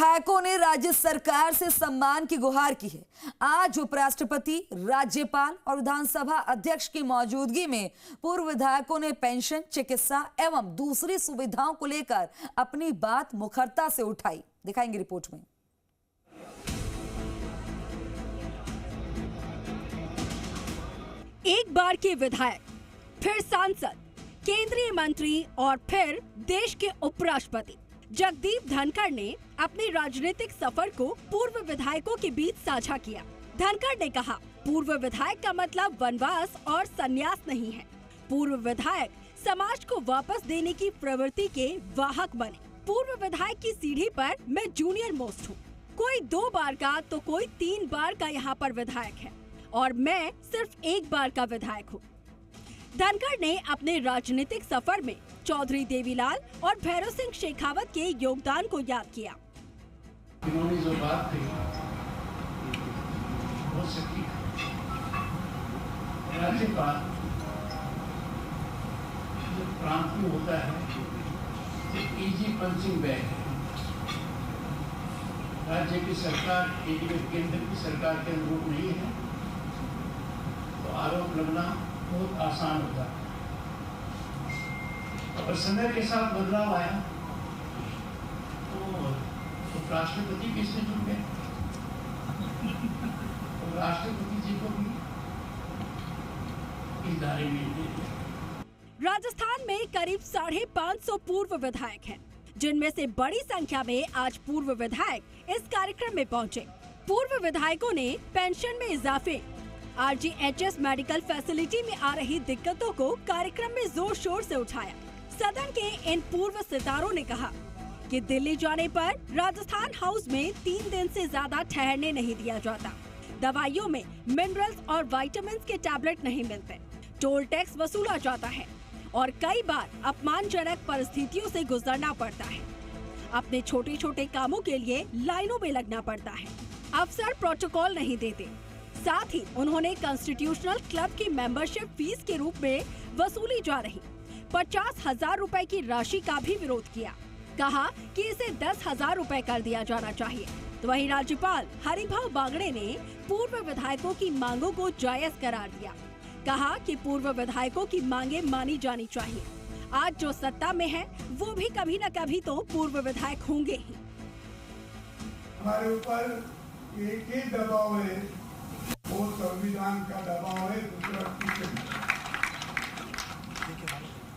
विधायकों ने राज्य सरकार से सम्मान की गुहार की है। आज उपराष्ट्रपति, राज्यपाल और विधानसभा अध्यक्ष की मौजूदगी में पूर्व विधायकों ने पेंशन, चिकित्सा एवं दूसरी सुविधाओं को लेकर अपनी बात मुखरता से उठाई। दिखाएंगे रिपोर्ट में। एक बार के विधायक, फिर सांसद, केंद्रीय मंत्री और फिर देश के उपराष्ट्रपति जगदीप धनखड़ ने अपने राजनीतिक सफर को पूर्व विधायकों के बीच साझा किया। धनखड़ ने कहा, पूर्व विधायक का मतलब वनवास और संन्यास नहीं है। पूर्व विधायक समाज को वापस देने की प्रवृत्ति के वाहक बने। पूर्व विधायक की सीढ़ी पर मैं जूनियर मोस्ट हूँ। कोई 2 बार का तो कोई 3 बार का यहाँ पर विधायक है और मैं सिर्फ 1 बार का विधायक हूँ। धनखड़ ने अपने राजनीतिक सफर में चौधरी देवीलाल और भैरव सिंह शेखावत के योगदान को याद किया। इन्होंने जो बात कही वो सच्ची है। राज्यपाल जब प्रांत में होता है तो इजी पंचिंग बैग है। राज्य की सरकार एक केंद्र की सरकार के अनुरूप नहीं है तो आरोप लगना बहुत आसान होता है। और समय के साथ बदलाव आया तो राष्ट्रपति भी इससे जुड़ गए और राष्ट्रपति जी को भी इदारे मिल गए। राजस्थान में करीब 550 पूर्व विधायक हैं, जिनमें से बड़ी संख्या में आज पूर्व विधायक इस कार्यक्रम में पहुंचे। पूर्व विधायकों ने पेंशन में इजाफे, RGHS मेडिकल फैसिलिटी में आ रही दिक्कतों को कार्यक्रम में जोर शोर से उठाया। सदन के इन पूर्व सितारों ने कहा कि दिल्ली जाने पर राजस्थान हाउस में 3 दिन से ज्यादा ठहरने नहीं दिया जाता। दवाइयों में मिनरल्स और विटामिन के टैबलेट नहीं मिलते। टोल टैक्स वसूला जाता है और कई बार अपमानजनक परिस्थितियों से गुजरना पड़ता है। अपने छोटे छोटे कामों के लिए लाइनों में लगना पड़ता है। अफसर प्रोटोकॉल नहीं देते। साथ ही उन्होंने कॉन्स्टिट्यूशनल क्लब की मेंबरशिप फीस के रूप में वसूली जा रही 50,000 रुपए की राशि का भी विरोध किया। कहा कि इसे 10,000 रुपए कर दिया जाना चाहिए। तो वहीं राज्यपाल हरिभाऊ बागड़े ने पूर्व विधायकों की मांगों को जायज करार दिया। कहा कि पूर्व विधायकों की मांगे मानी जानी चाहिए। आज जो सत्ता में है वो भी कभी न कभी तो पूर्व विधायक होंगे ही। हमारे ऊपर एक ही दबाव है, वो संविधान का दबाव है, दूसरा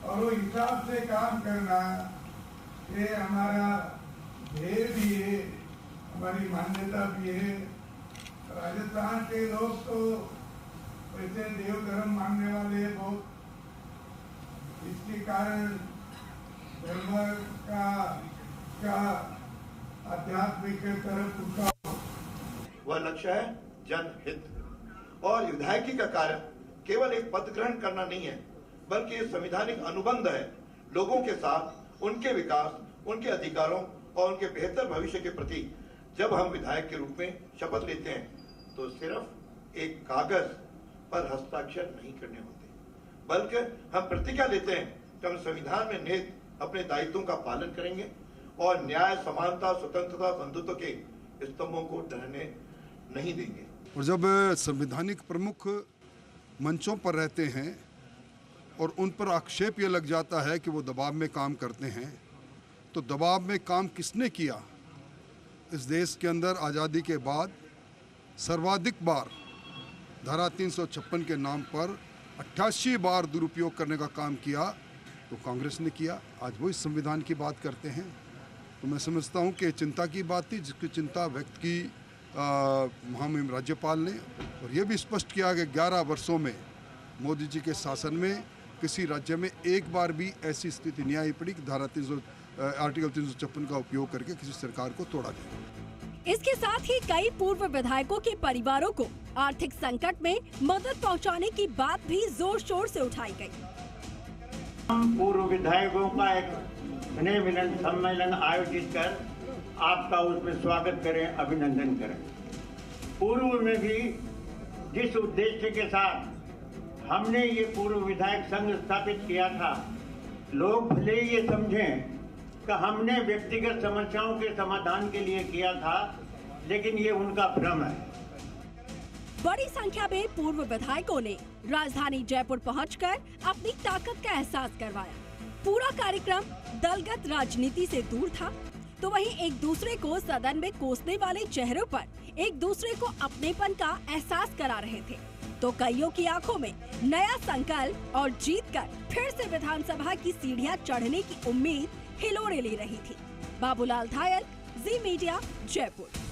और वो हिसाब से काम करना ये हमारा ध्येय भी है, हमारी मान्यता भी है। राजस्थान के लोग तो वैसे देव धर्म मानने वाले बहुत, इसके कारण धर्म का आध्यात्मिक तरफ उठा। वह लक्ष्य है जनहित और विधायकी का कार्य केवल एक पद ग्रहण करना नहीं है, बल्कि ये संवैधानिक अनुबंध है लोगों के साथ, उनके विकास, उनके अधिकारों और उनके बेहतर भविष्य के प्रति। जब हम विधायक के रूप में शपथ लेते हैं तो सिर्फ एक कागज पर हस्ताक्षर नहीं करने होते, बल्कि हम प्रतिज्ञा लेते हैं कि हम संविधान में निहित अपने दायित्वों का पालन करेंगे और न्याय, समानता, स्वतंत्रता, बंधुत्व के स्तंभों को ढहने नहीं देंगे। और जब संवैधानिक प्रमुख मंचों पर रहते हैं और उन पर आक्षेप ये लग जाता है कि वो दबाव में काम करते हैं, तो दबाव में काम किसने किया? इस देश के अंदर आज़ादी के बाद सर्वाधिक बार धारा 356 के नाम पर 88 बार दुरुपयोग करने का काम किया तो कांग्रेस ने किया। आज वो इस संविधान की बात करते हैं। तो मैं समझता हूँ कि चिंता की बात थी, जिसकी चिंता व्यक्त की महामहिम राज्यपाल ने, और ये भी स्पष्ट किया कि 11 वर्षों में मोदी जी के शासन में किसी राज्य में एक बार भी ऐसी स्थिति नहीं आई पड़ी कि धारा आर्टिकल 356 का उपयोग करके किसी सरकार को तोड़ा जाए। इसके साथ ही कई पूर्व विधायकों के परिवारों को आर्थिक संकट में मदद पहुंचाने की बात भी जोर शोर से उठाई गई। हम पूर्व विधायकों का एक स्नेह मिलन सम्मेलन आयोजित कर आपका उसमें स्वागत करें, अभिनंदन करें। पूर्व में भी जिस उद्देश्य के साथ हमने ये पूर्व विधायक संघ स्थापित किया था, लोग भले ये समझें कि हमने व्यक्तिगत समस्याओं के समाधान के लिए किया था, लेकिन ये उनका भ्रम है। बड़ी संख्या में पूर्व विधायकों ने राजधानी जयपुर पहुंचकर अपनी ताकत का एहसास करवाया। पूरा कार्यक्रम दलगत राजनीति से दूर था, तो वहीं एक दूसरे को सदन में कोसने वाले चेहरों पर एक दूसरे को अपनेपन का एहसास करा रहे थे, तो कईयों की आंखों में नया संकल्प और जीत कर फिर से विधानसभा की सीढ़ियां चढ़ने की उम्मीद हिलोरे ले रही थी। बाबूलाल धायल, जी मीडिया, जयपुर।